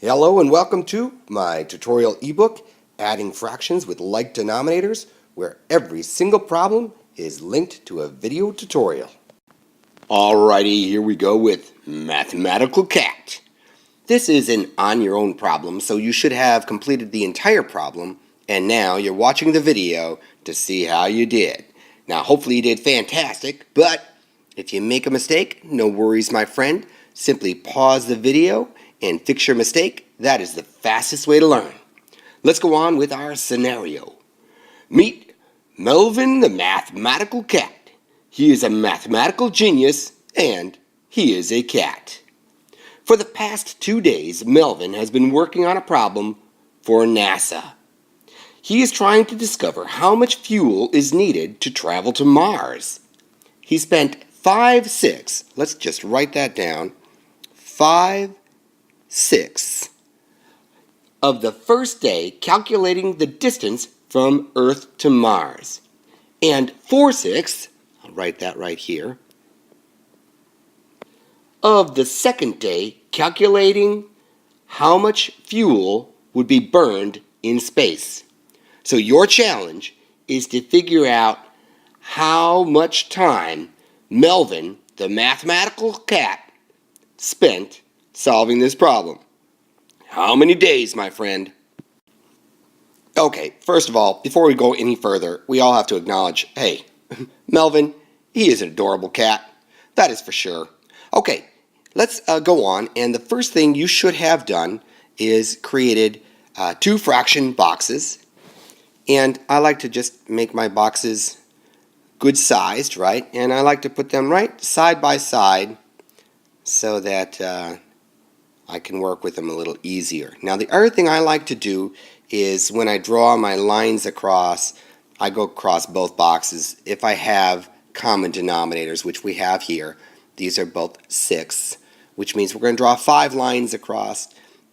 Hello and welcome to my tutorial ebook, Adding Fractions with Like Denominators, where every single problem is linked to a video tutorial. Alrighty, here we go with Mathematical Cat. This is an on-your-own problem, so you should have completed the entire problem, and now you're watching the video to see how you did. Now, hopefully you did fantastic, but if you make a mistake, no worries, my friend. Simply pause the video and fix your mistake. That is the fastest way to learn. Let's go on with our scenario. Meet Melvin the Mathematical Cat. He is a mathematical genius and he is a cat. For the past 2 days, Melvin has been working on a problem for NASA. He is trying to discover how much fuel is needed to travel to Mars. He spent 5/6, let's just write that down, 5/6 of the first day calculating the distance from Earth to Mars. And 4/6, I'll write that right here, of the second day calculating how much fuel would be burned in space. So your challenge is to figure out how much time Melvin, the mathematical cat, spent solving this problem. How many days, my friend? Okay, first of all, before we go any further, we all have to acknowledge, hey, Melvin, he is an adorable cat. That is for sure. Okay, let's go on, and the first thing you should have done is created 2 fraction boxes. And I like to just make my boxes good sized, right? And I like to put them right side by side so that I can work with them a little easier. Now the other thing I like to do is when I draw my lines across, I go across both boxes. If I have common denominators, which we have here, these are both 6, which means we're going to draw 5 lines across.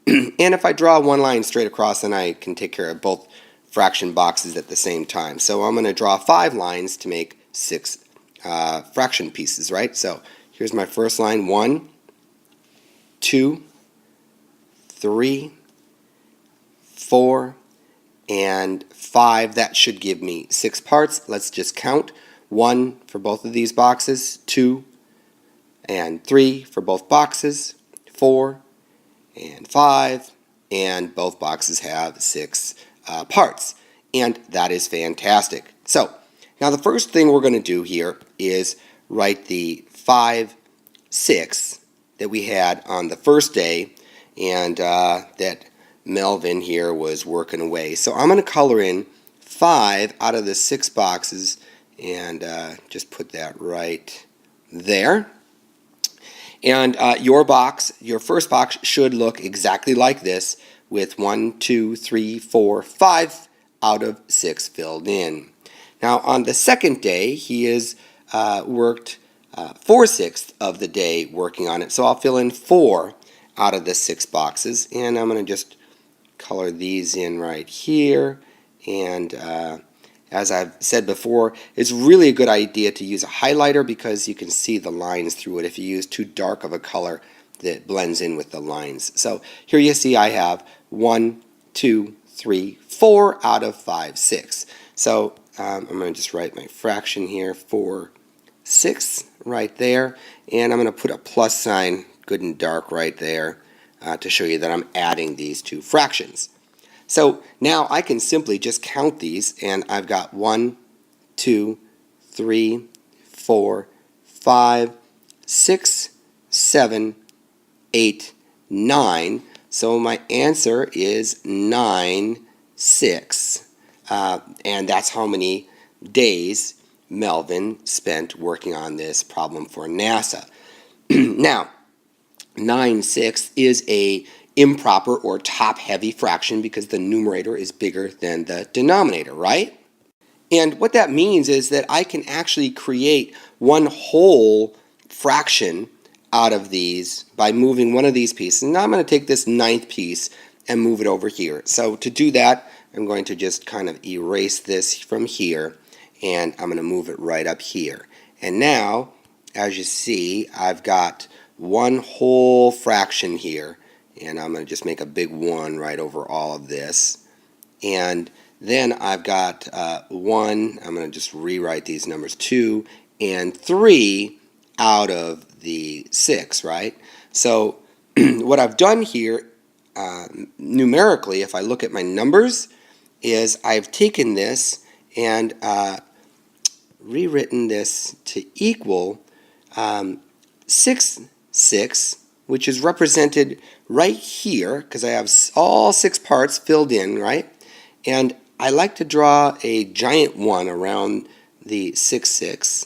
And if I draw one line straight across, then I can take care of both fraction boxes at the same time. So I'm going to draw 5 lines to make 6 fraction pieces, right? So here's my first line, 1, 2, 3, 4, and 5. That should give me 6 parts. Let's just count. 1 for both of these boxes, 2 and 3 for both boxes, 4 and 5, and both boxes have 6 parts. And that is fantastic. So now the first thing we're going to do here is write the 5/6 that we had on the first day, and that Melvin here was working away. So I'm going to color in 5 out of the 6 boxes and just put that right there. And your first box should look exactly like this, with 1, 2, 3, 4, 5 out of 6 filled in. Now on the second day, he has worked 4/6 of the day working on it. So I'll fill in 4 out of the 6 boxes, and I'm going to just color these in right here. And as I've said before, it's really a good idea to use a highlighter because you can see the lines through it. If you use too dark of a color, that blends in with the lines. So here you see I have 1, 2, 3, 4 out of 5/6. So I'm going to just write my fraction here, 4/6 right there, and I'm going to put a plus sign good and dark right there to show you that I'm adding these 2 fractions. So now I can simply just count these, and I've got 1, 2, 3, 4, 5, 6, 7, 8, 9. So my answer is 9/6. And that's how many days Melvin spent working on this problem for NASA. Now, 9/6 is a improper or top-heavy fraction because the numerator is bigger than the denominator, right? And what that means is that I can actually create one whole fraction out of these by moving one of these pieces. Now I'm going to take this 9th piece and move it over here. So to do that, I'm going to just kind of erase this from here, and I'm going to move it right up here. And now, as you see, I've got one whole fraction here, and I'm going to just make a big 1 right over all of this. And then I've got 1, I'm going to just rewrite these numbers, 2 and 3 out of the 6, right? So what I've done here numerically, if I look at my numbers, is I've taken this and rewritten this to equal 6, 6, which is represented right here because I have all 6 parts filled in, right? And I like to draw a giant 1 around the 6, 6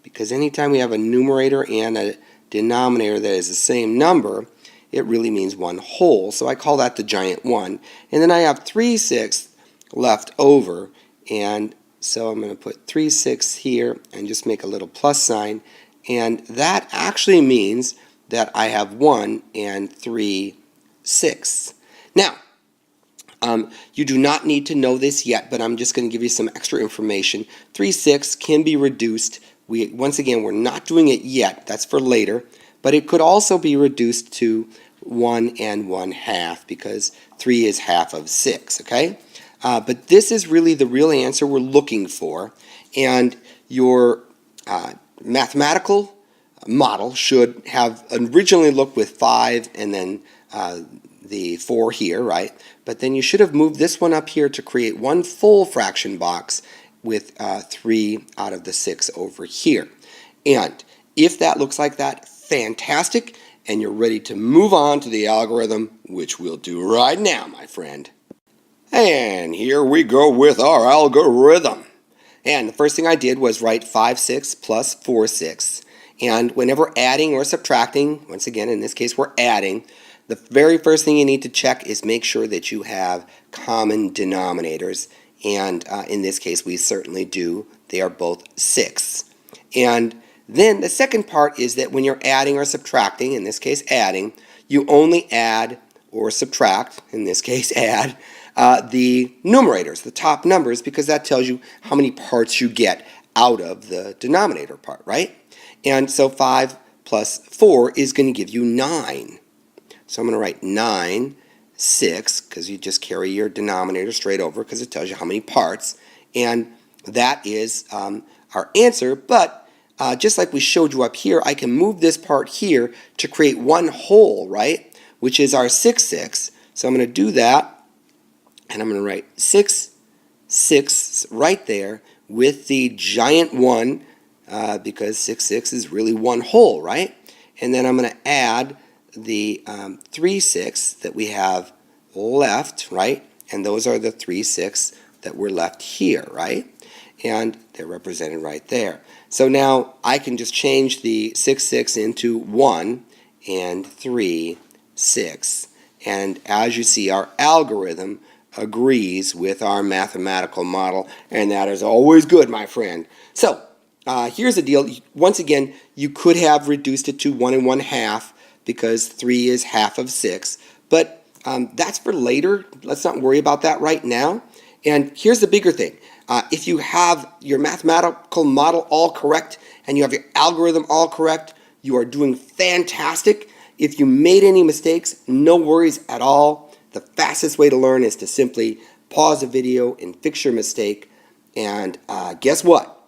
because anytime we have a numerator and a denominator that is the same number, it really means one whole. So I call that the giant 1. And then I have 3 6 left over, and so I'm going to put 3 6 here and just make a little plus sign, and that actually means that I have 1 and 3 6. Now, you do not need to know this yet, but I'm just going to give you some extra information. 3 6 can be reduced. Once again, we're not doing it yet. That's for later. But it could also be reduced to 1 and 1/2 because 3 is half of 6, okay? But this is really the real answer we're looking for. And your mathematical model should have originally looked with 5 and then the 4 here, right? But then you should have moved this one up here to create one full fraction box with 3 out of the 6 over here. And if that looks like that, fantastic, and you're ready to move on to the algorithm, which we'll do right now, my friend. And here we go with our algorithm. And the first thing I did was write 5 6 plus 4 6. And whenever adding or subtracting, once again, in this case we're adding, the very first thing you need to check is make sure that you have common denominators. And in this case, we certainly do. They are both 6. And then the second part is that when you're adding or subtracting, in this case adding, you only add or subtract, in this case add, the numerators, the top numbers, because that tells you how many parts you get out of the denominator part, right? And so 5 plus 4 is going to give you 9. So I'm going to write 9, 6, because you just carry your denominator straight over because it tells you how many parts. And that is our answer. But just like we showed you up here, I can move this part here to create one whole, right? Which is our 6, 6. So I'm going to do that. And I'm going to write 6, 6 right there with the giant 1 because 6, 6 is really one whole, right? And then I'm going to add the 3 6 that we have left, right? And those are the 3 6 that were left here, right? And they're represented right there. So now I can just change the 6 6 into 1 and 3 6. And as you see, our algorithm agrees with our mathematical model, and that is always good, my friend. So here's the deal. Once again, you could have reduced it to 1 and 1/2 because 3 is half of 6, but that's for later. Let's not worry about that right now. And here's the bigger thing. If you have your mathematical model all correct and you have your algorithm all correct, you are doing fantastic. If you made any mistakes, no worries at all. The fastest way to learn is to simply pause the video and fix your mistake. And guess what?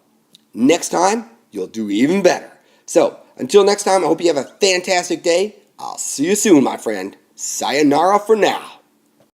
Next time, you'll do even better. So, until next time, I hope you have a fantastic day. I'll see you soon, my friend. Sayonara for now.